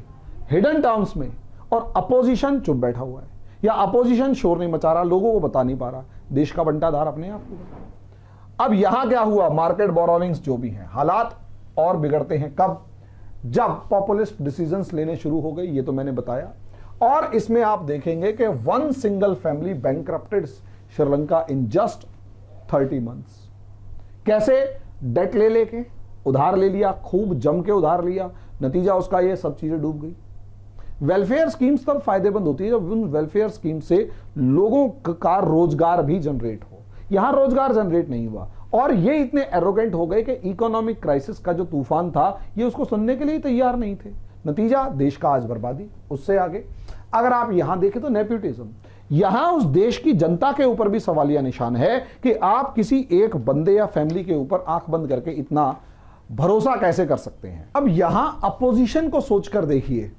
हिडन टर्म्स में। और अपोजिशन चुप बैठा हुआ है, या अपोजिशन शोर नहीं मचा रहा, लोगों को बता नहीं पा रहा, देश का बंटाधार अपने आप को। अब यहां क्या हुआ? मार्केट बोरोविंग्स जो भी हैं, हालात और बिगड़ते हैं कब? जब पॉपुलिस्ट डिसीजंस लेने शुरू हो गए, ये तो मैंने बताया। और इसमें आप देखेंगे कि one single family bankrupted Sri Lanka in just 30 months. कैसे? डेट ले लेके, उधार ले लिया, खूब जम के उधार लिया, नतीजा उसका ये सब चीजें डूब गई। वेलफेयर स्कीम्स तब फायदेमंद होती है जब उन वेलफेयर स्कीम से लोगों का रोजगार भी जनरेट हो। यहां रोजगार जनरेट नहीं हुआ, और ये इतने एरोगेंट हो गए कि इकोनॉमिक क्राइसिस का जो तूफान था, ये उसको सुनने के लिए तैयार नहीं थे। नतीजा देश का आज बर्बादी। उससे आगे अगर आप यहां देखें तो नेपोटिज्म, यहां उस देश की जनता के ऊपर भी सवालिया निशान है कि आप किसी एक बंदे या फैमिली के ऊपर आंख बंद करके इतना भरोसा कैसे कर सकते हैं। अब यहां अपोजिशन को सोचकर देखिए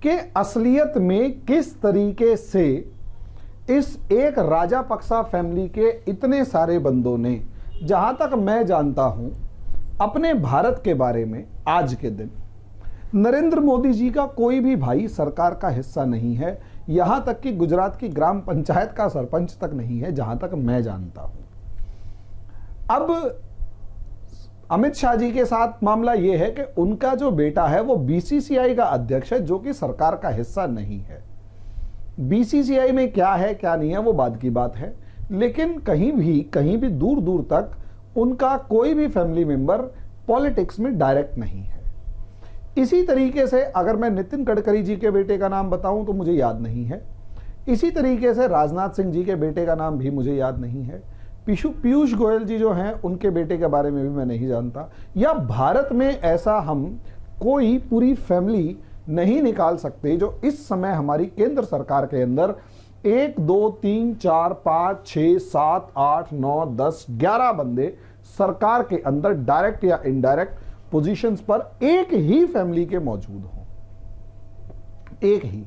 कि असलियत में किस तरीके से इस एक राजापक्सा फैमिली के इतने सारे बंदों ने, जहां तक मैं जानता हूं, अपने भारत के बारे में आज के दिन नरेंद्र मोदी जी का कोई भी भाई सरकार का हिस्सा नहीं है, यहां तक कि गुजरात की ग्राम पंचायत का सरपंच तक नहीं है, जहां तक मैं जानता हूं। अब अमित शाह जी के साथ मामला यह है कि उनका जो बेटा है वो बीसीसीआई का अध्यक्ष है, जो कि सरकार का हिस्सा नहीं है। बीसीसीआई में क्या है क्या नहीं है वो बाद की बात है, लेकिन कहीं भी दूर दूर तक उनका कोई भी फैमिली मेंबर पॉलिटिक्स में डायरेक्ट नहीं है। इसी तरीके से अगर मैं नितिन गडकरी जी के बेटे का नाम बताऊं तो मुझे याद नहीं है। इसी तरीके से राजनाथ सिंह जी के बेटे का नाम भी मुझे याद नहीं है। पीयूष गोयल जी जो हैं उनके बेटे के बारे में भी मैं नहीं जानता। या भारत में ऐसा हम कोई पूरी फैमिली नहीं निकाल सकते जो इस समय हमारी केंद्र सरकार के अंदर 1 2 3 4 5 6 7 8 9 10 11 बंदे सरकार के अंदर डायरेक्ट या इनडायरेक्ट पोजीशंस पर एक ही फैमिली के मौजूद हों। एक ही।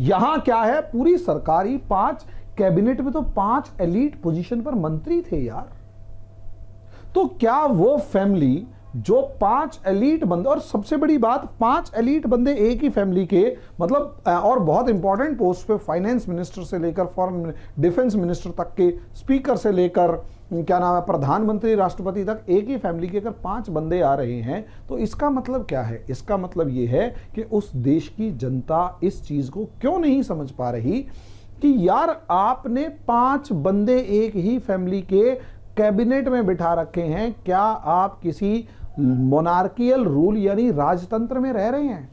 यहां क्या है, पूरी सरकारी 5 कैबिनेट में तो 5 एलीट पोजीशन पर मंत्री थे यार। तो क्या वो फैमिली जो 5 एलीट बंदे, और सबसे बड़ी बात 5 एलीट बंदे एक ही फैमिली के, मतलब और बहुत इंपॉर्टेंट पोस्ट पे, फाइनेंस मिनिस्टर से लेकर फॉरेन डिफेंस मिनिस्टर तक के, स्पीकर से लेकर क्या नाम है प्रधानमंत्री राष्ट्रपति तक, एक ही फैमिली के अगर 5 बंदे आ रहे हैं तो इसका मतलब क्या है? इसका मतलब यह है कि उस देश की जनता इस चीज को क्यों नहीं समझ पा रही कि यार आपने 5 बंदे एक ही फैमिली के कैबिनेट में बिठा रखे हैं, क्या आप किसी मोनार्कियल रूल यानी राजतंत्र में रह रहे हैं?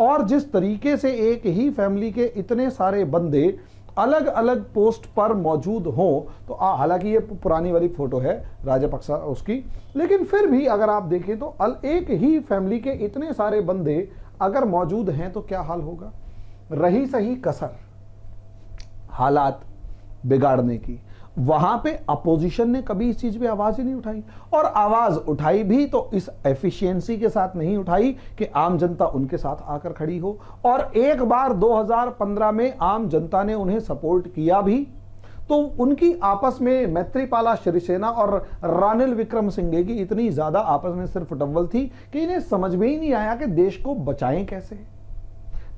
और जिस तरीके से एक ही फैमिली के इतने सारे बंदे अलग अलग पोस्ट पर मौजूद हों, तो हालांकि ये पुरानी वाली फोटो है राजापक्सा उसकी, लेकिन फिर भी अगर आप देखें तो एक ही फैमिली के इतने सारे बंदे अगर मौजूद हैं तो क्या हाल होगा? रही सही कसर हालात बिगाड़ने की, वहां पे अपोजिशन ने कभी इस चीज पे आवाज ही नहीं उठाई, और आवाज उठाई भी तो इस एफिशिएंसी के साथ नहीं उठाई कि आम जनता उनके साथ आकर खड़ी हो। और एक बार 2015 में आम जनता ने उन्हें सपोर्ट किया भी, तो उनकी आपस में मैत्रीपाला सिरिसेना और रानिल विक्रमसिंघे की इतनी ज्यादा आपस में सिर्फ टव्वल थी कि इन्हें समझ में ही नहीं आया कि देश को बचाएं कैसे।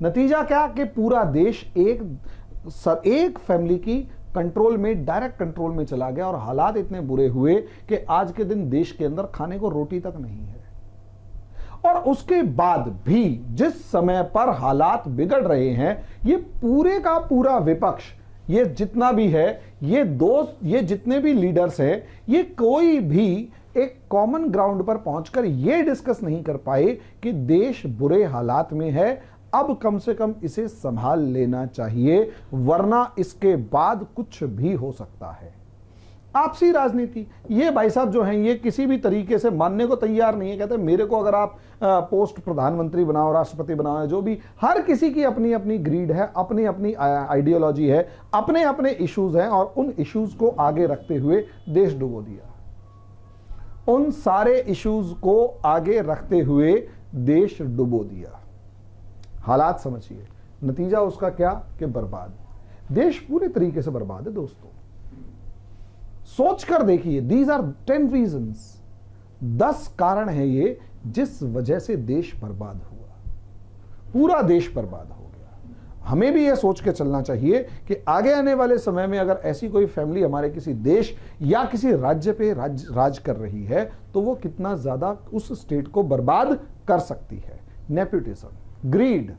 नतीजा क्या कि पूरा देश एक फैमिली की कंट्रोल में, डायरेक्ट कंट्रोल में चला गया, और हालात इतने बुरे हुए कि आज के दिन देश के अंदर खाने को रोटी तक नहीं है। और उसके बाद भी जिस समय पर हालात बिगड़ रहे हैं, ये पूरे का पूरा विपक्ष, ये जितना भी है, ये दोस्त, ये जितने भी लीडर्स हैं, ये कोई भी एक कॉमन ग्राउंड पर पहुंचकर ये डिस्कस नहीं कर पाए कि देश बुरे हालात में है, अब कम से कम इसे संभाल लेना चाहिए, वरना इसके बाद कुछ भी हो सकता है। आपसी राजनीति, ये भाई साहब जो हैं ये किसी भी तरीके से मानने को तैयार नहीं है। कहते हैं मेरे को अगर आप पोस्ट प्रधानमंत्री बनाओ, राष्ट्रपति बनाओ, जो भी, हर किसी की अपनी अपनी ग्रीड है, अपनी अपनी आइडियोलॉजी है, अपने अपने इश्यूज हैं, और उन इश्यूज को आगे रखते हुए देश डुबो दिया। उन सारे इश्यूज को आगे रखते हुए देश डुबो दिया। हालात समझिए, नतीजा उसका क्या कि बर्बाद। देश पूरे तरीके से बर्बाद है दोस्तों। सोचकर देखिए, दीज आर 10 रीजंस, 10 कारण है ये जिस वजह से देश बर्बाद हुआ, पूरा देश बर्बाद हो गया। हमें भी यह सोच के चलना चाहिए कि आगे आने वाले समय में अगर ऐसी कोई फैमिली हमारे किसी देश या किसी राज्य पे राज कर रही है तो वो कितना ज्यादा उस स्टेट को बर्बाद कर सकती है। नेपोटिज्म, ग्रीड,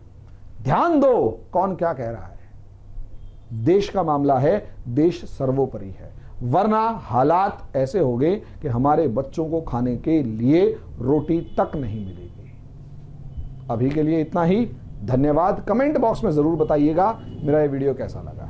ध्यान दो कौन क्या कह रहा है। देश का मामला है, देश सर्वोपरि है, वरना हालात ऐसे हो गए कि हमारे बच्चों को खाने के लिए रोटी तक नहीं मिलेगी। अभी के लिए इतना ही, धन्यवाद। कमेंट बॉक्स में जरूर बताइएगा मेरा ये वीडियो कैसा लगा।